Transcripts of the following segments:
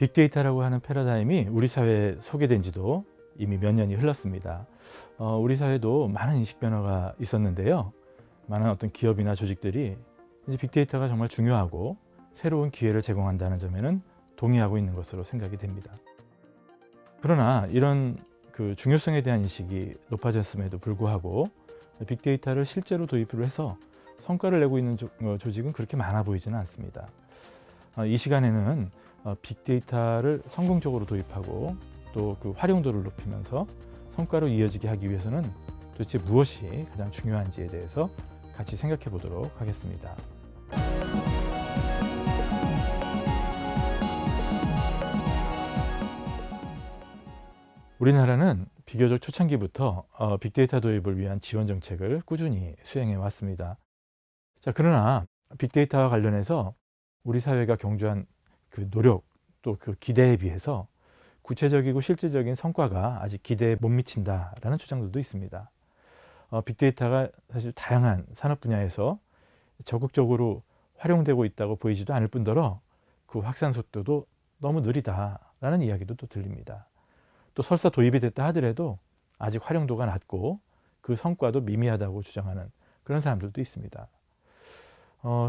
빅데이터라고 하는 패러다임이 우리 사회에 소개된 지도 이미 몇 년이 흘렀습니다. 우리 사회도 많은 인식 변화가 있었는데요. 많은 어떤 기업이나 조직들이 이제 빅데이터가 정말 중요하고 새로운 기회를 제공한다는 점에는 동의하고 있는 것으로 생각이 됩니다. 그러나 이런 중요성에 대한 인식이 높아졌음에도 불구하고 빅데이터를 실제로 도입을 해서 성과를 내고 있는 조직은 그렇게 많아 보이지는 않습니다. 이 시간에는 빅데이터를 성공적으로 도입하고 또 그 활용도를 높이면서 성과로 이어지게 하기 위해서는 도대체 무엇이 가장 중요한지에 대해서 같이 생각해 보도록 하겠습니다. 우리나라는 비교적 초창기부터 빅데이터 도입을 위한 지원 정책을 꾸준히 수행해 왔습니다. 자, 그러나 빅데이터와 관련해서 우리 사회가 경주한 그 노력 또 그 기대에 비해서 구체적이고 실질적인 성과가 아직 기대에 못 미친다라는 주장들도 있습니다. 빅데이터가 사실 다양한 산업 분야에서 적극적으로 활용되고 있다고 보이지도 않을 뿐더러 그 확산 속도도 너무 느리다라는 이야기도 또 들립니다. 또 설사 도입이 됐다 하더라도 아직 활용도가 낮고 그 성과도 미미하다고 주장하는 그런 사람들도 있습니다.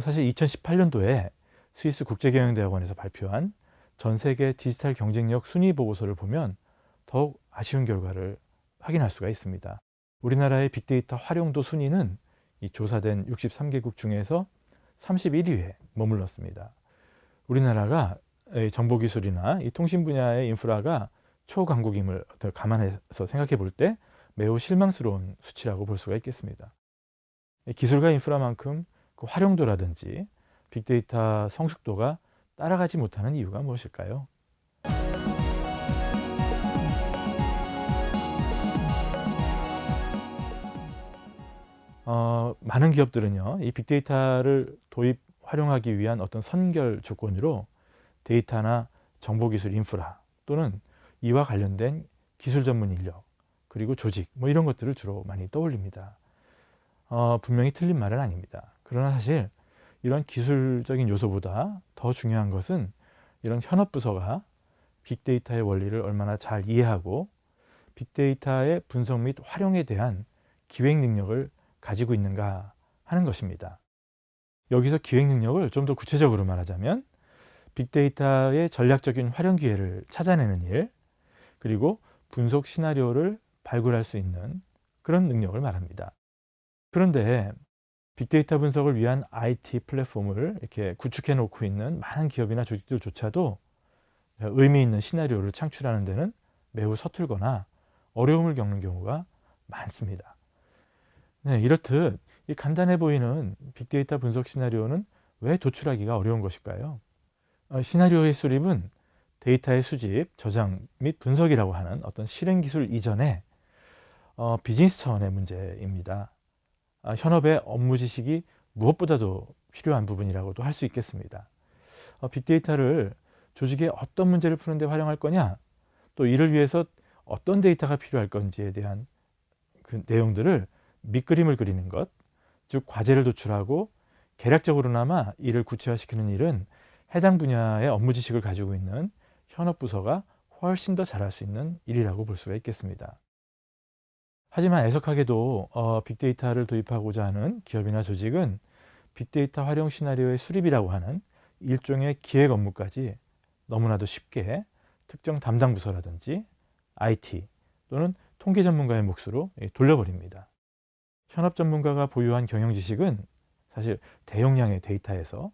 사실 2018년도에 스위스 국제경영대학원에서 발표한 전 세계 디지털 경쟁력 순위 보고서를 보면 더욱 아쉬운 결과를 확인할 수가 있습니다. 우리나라의 빅데이터 활용도 순위는 이 조사된 63개국 중에서 31위에 머물렀습니다. 우리나라가 정보기술이나 이 통신 분야의 인프라가 초강국임을 감안해서 생각해 볼 때 매우 실망스러운 수치라고 볼 수가 있겠습니다. 기술과 인프라만큼 그 활용도라든지 빅데이터 성숙도가 따라가지 못하는 이유가 무엇일까요? 많은 기업들은요, 이 빅데이터를 도입, 활용하기 위한 어떤 선결 조건으로 데이터나 정보기술 인프라 또는 이와 관련된 기술 전문 인력 그리고 조직 이런 것들을 주로 많이 떠올립니다. 분명히 틀린 말은 아닙니다. 그러나 사실 이런 기술적인 요소보다 더 중요한 것은 이런 현업부서가 빅데이터의 원리를 얼마나 잘 이해하고 빅데이터의 분석 및 활용에 대한 기획 능력을 가지고 있는가 하는 것입니다. 여기서 기획 능력을 좀 더 구체적으로 말하자면 빅데이터의 전략적인 활용 기회를 찾아내는 일, 그리고 분석 시나리오를 발굴할 수 있는 그런 능력을 말합니다. 그런데 빅데이터 분석을 위한 IT 플랫폼을 이렇게 구축해 놓고 있는 많은 기업이나 조직들조차도 의미 있는 시나리오를 창출하는 데는 매우 서툴거나 어려움을 겪는 경우가 많습니다. 네, 이렇듯 이 간단해 보이는 빅데이터 분석 시나리오는 왜 도출하기가 어려운 것일까요? 시나리오의 수립은 데이터의 수집, 저장 및 분석이라고 하는 어떤 실행 기술 이전에 비즈니스 차원의 문제입니다. 현업의 업무 지식이 무엇보다도 필요한 부분이라고도 할 수 있겠습니다. 빅데이터를 조직의 어떤 문제를 푸는 데 활용할 거냐, 또 이를 위해서 어떤 데이터가 필요할 건지에 대한 그 내용들을 밑그림을 그리는 것, 즉 과제를 도출하고 계략적으로나마 이를 구체화시키는 일은 해당 분야의 업무 지식을 가지고 있는 현업부서가 훨씬 더 잘할 수 있는 일이라고 볼 수가 있겠습니다. 하지만 애석하게도 빅데이터를 도입하고자 하는 기업이나 조직은 빅데이터 활용 시나리오의 수립이라고 하는 일종의 기획 업무까지 너무나도 쉽게 특정 담당 부서라든지 IT 또는 통계 전문가의 몫으로 돌려버립니다. 현업 전문가가 보유한 경영 지식은 사실 대용량의 데이터에서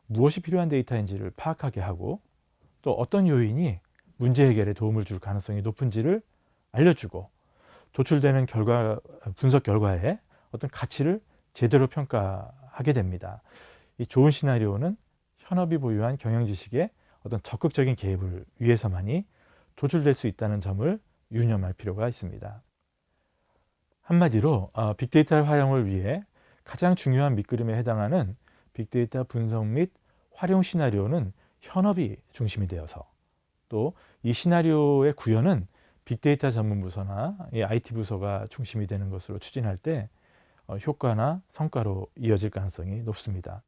무엇이 필요한 데이터인지를 파악하게 하고 또 어떤 요인이 문제 해결에 도움을 줄 가능성이 높은지를 알려주고 도출되는 분석 결과에 어떤 가치를 제대로 평가하게 됩니다. 이 좋은 시나리오는 현업이 보유한 경영 지식의 어떤 적극적인 개입을 위해서만이 도출될 수 있다는 점을 유념할 필요가 있습니다. 한마디로 빅데이터 활용을 위해 가장 중요한 밑그림에 해당하는 빅데이터 분석 및 활용 시나리오는 현업이 중심이 되어서 또 이 시나리오의 구현은 빅데이터 전문 부서나 IT 부서가 중심이 되는 것으로 추진할 때 효과나 성과로 이어질 가능성이 높습니다.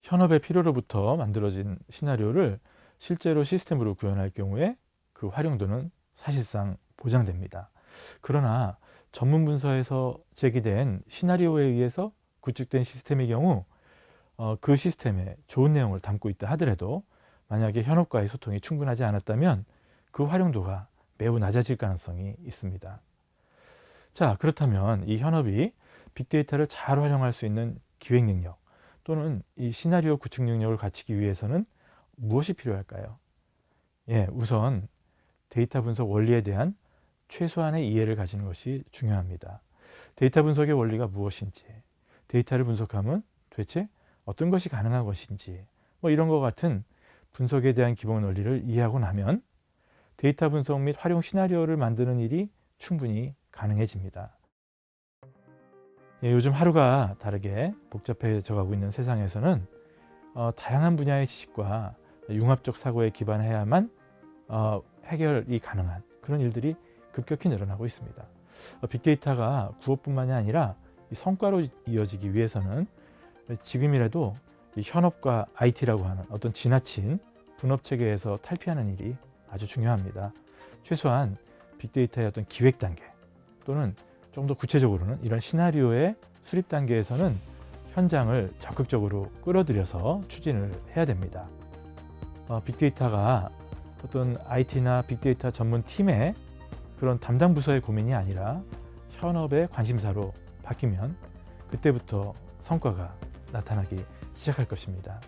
현업의 필요로부터 만들어진 시나리오를 실제로 시스템으로 구현할 경우에 그 활용도는 사실상 보장됩니다. 그러나 전문 문서에서 제기된 시나리오에 의해서 구축된 시스템의 경우 그 시스템에 좋은 내용을 담고 있다 하더라도 만약에 현업과의 소통이 충분하지 않았다면 그 활용도가 매우 낮아질 가능성이 있습니다. 자, 그렇다면 이 현업이 빅데이터를 잘 활용할 수 있는 기획 능력 또는 이 시나리오 구축 능력을 갖추기 위해서는 무엇이 필요할까요? 예, 우선 데이터 분석 원리에 대한 최소한의 이해를 가지는 것이 중요합니다. 데이터 분석의 원리가 무엇인지, 데이터를 분석하면 도대체 어떤 것이 가능한 것인지, 이런 것 같은 분석에 대한 기본 원리를 이해하고 나면 데이터 분석 및 활용 시나리오를 만드는 일이 충분히 가능해집니다. 예, 요즘 하루가 다르게 복잡해져 가고 있는 세상에서는 다양한 분야의 지식과 융합적 사고에 기반해야만 해결이 가능한 그런 일들이 급격히 늘어나고 있습니다. 빅데이터가 구호뿐만이 아니라 이 성과로 이어지기 위해서는 지금이라도 이 현업과 IT라고 하는 어떤 지나친 분업 체계에서 탈피하는 일이 아주 중요합니다. 최소한 빅데이터의 어떤 기획 단계 또는 좀 더 구체적으로는 이런 시나리오의 수립 단계에서는 현장을 적극적으로 끌어들여서 추진을 해야 됩니다. 빅데이터가 어떤 IT나 빅데이터 전문 팀의 그런 담당 부서의 고민이 아니라 현업의 관심사로 바뀌면 그때부터 성과가 나타나기 시작할 것입니다.